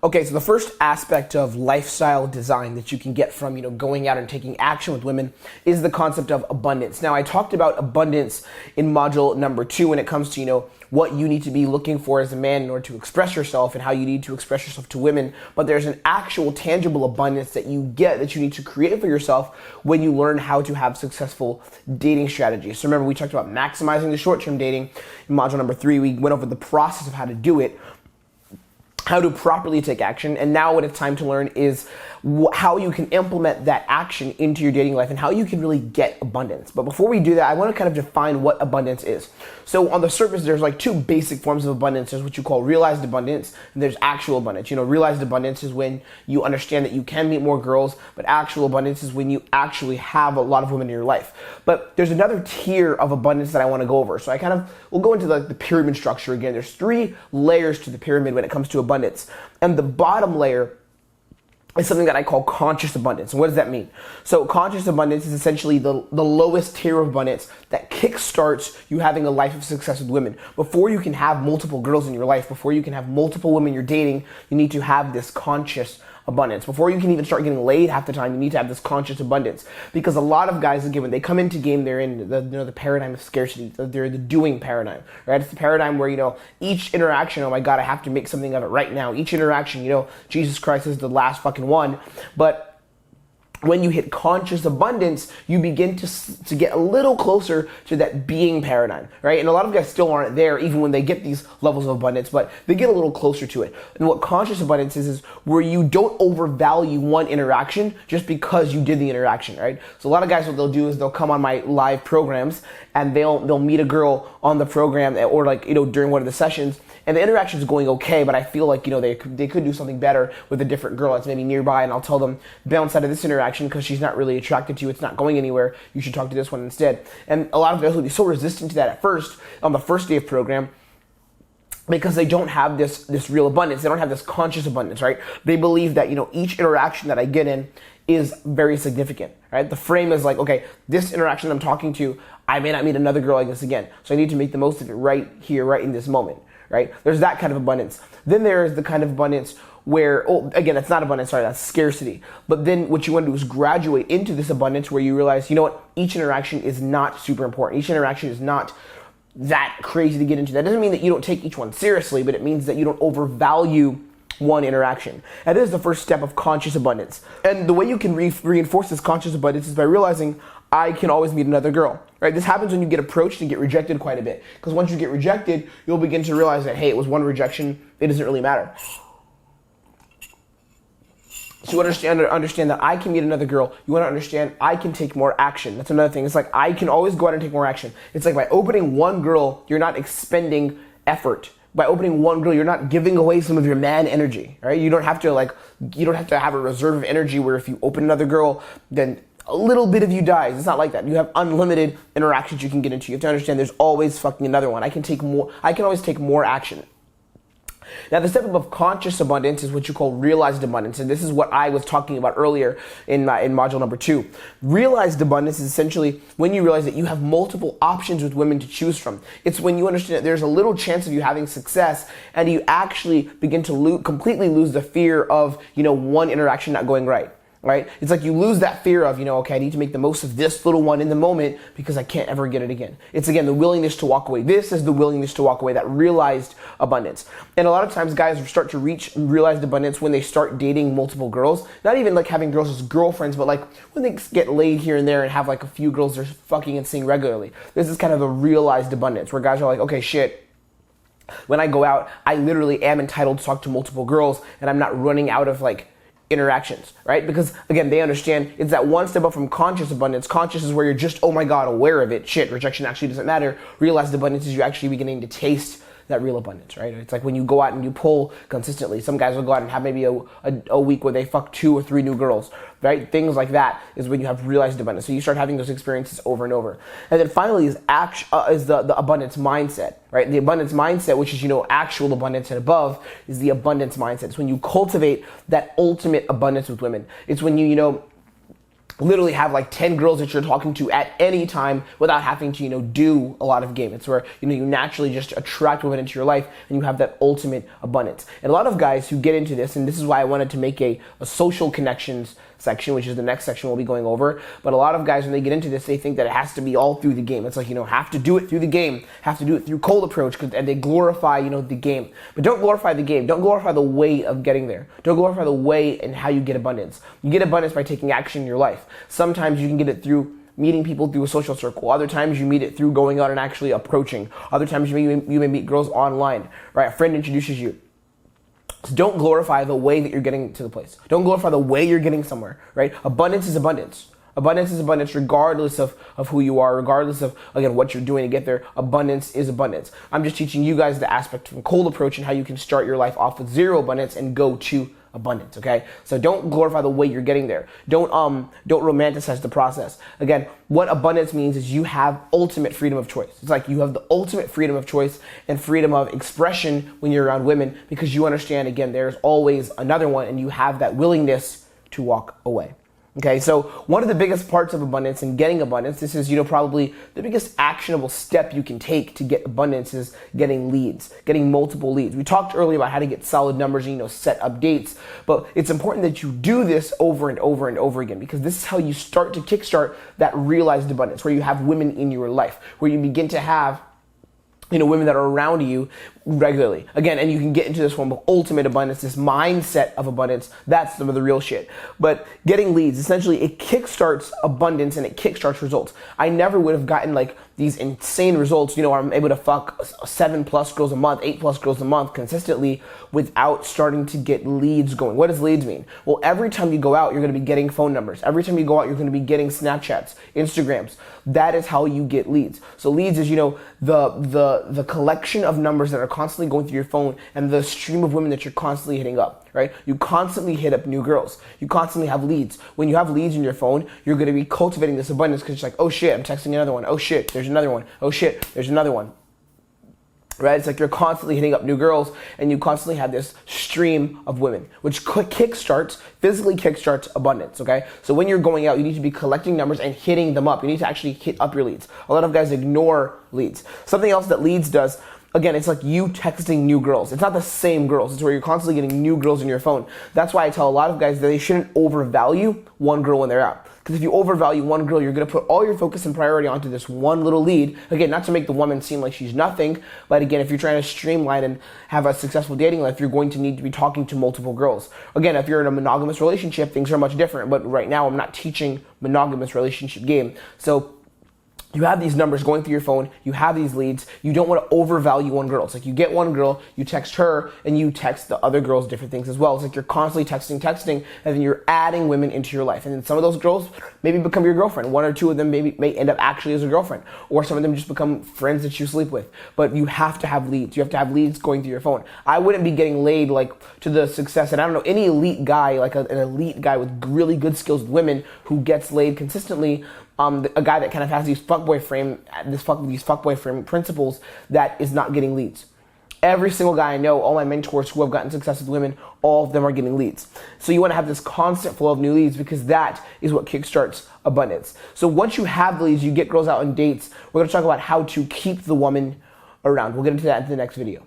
Okay, so the first aspect of lifestyle design that you can get from, going out and taking action with women is the concept of abundance. Now, I talked about abundance in module number 2 when it comes to, what you need to be looking for as a man in order to express yourself and how you need to express yourself to women. But there's an actual tangible abundance that you get that you need to create for yourself when you learn how to have successful dating strategies. So remember, we talked about maximizing the short-term dating. In module number 3, we went over the process of how to do it, how to properly take action, and now what it's time to learn is how you can implement that action into your dating life and how you can really get abundance. But before we do that, I want to kind of define what abundance is. So on the surface, there's like 2 basic forms of abundance. There's what you call realized abundance, and there's actual abundance. Realized abundance is when you understand that you can meet more girls, but actual abundance is when you actually have a lot of women in your life. But there's another tier of abundance that I want to go over. So we'll go into the pyramid structure again. There's 3 layers to the pyramid when it comes to abundance. And the bottom layer is something that I call conscious abundance. And what does that mean? So conscious abundance is essentially the lowest tier of abundance that kickstarts you having a life of success with women. Before you can have multiple girls in your life, before you can have multiple women you're dating, you need to have this conscious abundance. Before you can even start getting laid half the time, you need to have this conscious abundance. Because a lot of guys, again, when they come into game, they're in the paradigm of scarcity. They're the doing paradigm, right? It's the paradigm where, each interaction, oh my God, I have to make something of it right now. Each interaction, Jesus Christ is the last fucking one. But when you hit conscious abundance, you begin to get a little closer to that being paradigm, right? And a lot of guys still aren't there even when they get these levels of abundance, but they get a little closer to it. And what conscious abundance is where you don't overvalue one interaction just because you did the interaction, right? So a lot of guys, what they'll do is they'll come on my live programs and they'll meet a girl on the program or during one of the sessions, and the interaction is going okay, but I feel like, they could do something better with a different girl that's maybe nearby, and I'll tell them, bounce out of this interaction because she's not really attracted to you, it's not going anywhere, you should talk to this one instead. And a lot of guys will be so resistant to that at first, on the first day of program, because they don't have this real abundance. They don't have this conscious abundance, right? They believe that, each interaction that I get in is very significant, right? The frame is like, okay, this interaction I'm talking to, I may not meet another girl like this again, so I need to make the most of it right here, right in this moment. Right? There's that kind of abundance. Then there's the kind of abundance where, again, that's not abundance, sorry, that's scarcity. But then what you want to do is graduate into this abundance where you realize, each interaction is not super important. Each interaction is not that crazy to get into. That doesn't mean that you don't take each one seriously, but it means that you don't overvalue one interaction. And this is the first step of conscious abundance. And the way you can reinforce this conscious abundance is by realizing I can always meet another girl, right? This happens when you get approached and get rejected quite a bit. Because once you get rejected, you'll begin to realize that, hey, it was one rejection, it doesn't really matter. So you understand that I can meet another girl. You want to understand I can take more action. That's another thing. It's like I can always go out and take more action. It's like by opening one girl, you're not expending effort. By opening one girl, you're not giving away some of your man energy, right? You don't have to have a reserve of energy where if you open another girl, then a little bit of you dies. It's not like that. You have unlimited interactions you can get into. You have to understand there's always fucking another one. I can always take more action. Now, the step above conscious abundance is what you call realized abundance, and this is what I was talking about earlier in module number 2. Realized abundance is essentially when you realize that you have multiple options with women to choose from. It's when you understand that there's a little chance of you having success, and you actually begin to completely lose the fear of one interaction not going right. Right? It's like you lose that fear of, okay, I need to make the most of this little one in the moment because I can't ever get it again. It's, again, the willingness to walk away. This is the willingness to walk away, that realized abundance. And a lot of times guys start to reach realized abundance when they start dating multiple girls. Not even like having girls as girlfriends, but like when they get laid here and there and have like a few girls they're fucking and seeing regularly. This is kind of a realized abundance where guys are like, okay, shit. When I go out, I literally am entitled to talk to multiple girls and I'm not running out of interactions, right? Because again, they understand it's that one step up from conscious abundance. Conscious is where you're just, oh my God, aware of it. Shit, rejection actually doesn't matter. Realized abundance is you actually beginning to taste that real abundance, right? It's like when you go out and you pull consistently. Some guys will go out and have maybe a week where they fuck 2 or 3 new girls, right? Things like that is when you have realized abundance. So you start having those experiences over and over. And then finally is the abundance mindset, right? The abundance mindset, which is, actual abundance and above, is the abundance mindset. It's when you cultivate that ultimate abundance with women. It's when you literally have like 10 girls that you're talking to at any time without having to, do a lot of game. It's where, you naturally just attract women into your life and you have that ultimate abundance. And a lot of guys who get into this, and this is why I wanted to make a social connections section, which is the next section we'll be going over. But a lot of guys, when they get into this, they think that it has to be all through the game. It's like, have to do it through the game, have to do it through cold approach, and they glorify, the game. But don't glorify the game. Don't glorify the way of getting there. Don't glorify the way and how you get abundance. You get abundance by taking action in your life. Sometimes you can get it through meeting people through a social circle. Other times you meet it through going out and actually approaching. Other times you may meet girls online, right? A friend introduces you. So don't glorify the way that you're getting to the place. Don't glorify the way you're getting somewhere, right? Abundance is abundance. Abundance is abundance regardless of who you are, regardless of, again, what you're doing to get there. Abundance is abundance. I'm just teaching you guys the aspect from cold approach and how you can start your life off with zero abundance and go to abundance, okay? So don't glorify the way you're getting there. Don't romanticize the process. Again, what abundance means is you have ultimate freedom of choice. It's like you have the ultimate freedom of choice and freedom of expression when you're around women because you understand, again, there's always another one and you have that willingness to walk away. Okay, so one of the biggest parts of abundance and getting abundance, this is, probably the biggest actionable step you can take to get abundance is getting leads, getting multiple leads. We talked earlier about how to get solid numbers and, set up dates, but it's important that you do this over and over and over again because this is how you start to kickstart that realized abundance, where you have women in your life, where you begin to have women that are around you regularly. Again, and you can get into this form of ultimate abundance, this mindset of abundance. That's some of the real shit. But getting leads, essentially, it kickstarts abundance and it kickstarts results. I never would have gotten like these insane results. I'm able to fuck 7+ girls a month, 8+ girls a month consistently without starting to get leads going. What does leads mean? Well, every time you go out, you're going to be getting phone numbers. Every time you go out, you're going to be getting Snapchats, Instagrams. That is how you get leads. So leads is, the collection of numbers that are constantly going through your phone and the stream of women that you're constantly hitting up, right? You constantly hit up new girls. You constantly have leads. When you have leads in your phone, you're going to be cultivating this abundance because it's like, oh shit, I'm texting another one. Oh shit, there's another one. Oh shit, there's another one. Right? It's like you're constantly hitting up new girls and you constantly have this stream of women, which physically kickstarts abundance, okay? So when you're going out, you need to be collecting numbers and hitting them up. You need to actually hit up your leads. A lot of guys ignore leads. Something else that leads does, again, it's like you texting new girls. It's not the same girls. It's where you're constantly getting new girls in your phone. That's why I tell a lot of guys that they shouldn't overvalue one girl when they're out. Because if you overvalue one girl, you're going to put all your focus and priority onto this one little lead. Again, not to make the woman seem like she's nothing, but again, if you're trying to streamline and have a successful dating life, you're going to need to be talking to multiple girls. Again, if you're in a monogamous relationship, things are much different. But right now, I'm not teaching monogamous relationship game. So you have these numbers going through your phone, you have these leads, you don't want to overvalue one girl. It's like you get one girl, you text her, and you text the other girls different things as well. It's like you're constantly texting, and then you're adding women into your life. And then some of those girls maybe become your girlfriend. One or two of them may end up actually as a girlfriend, or some of them just become friends that you sleep with. But you have to have leads. You have to have leads going through your phone. I wouldn't be getting laid like to the success, and I don't know any elite guy, like an elite guy with really good skills with women who gets laid consistently. A guy that kind of has these fuckboy frame principles that is not getting leads. Every single guy I know, all my mentors who have gotten success with women, all of them are getting leads. So you want to have this constant flow of new leads because that is what kickstarts abundance. So once you have the leads, you get girls out on dates. We're going to talk about how to keep the woman around. We'll get into that in the next video.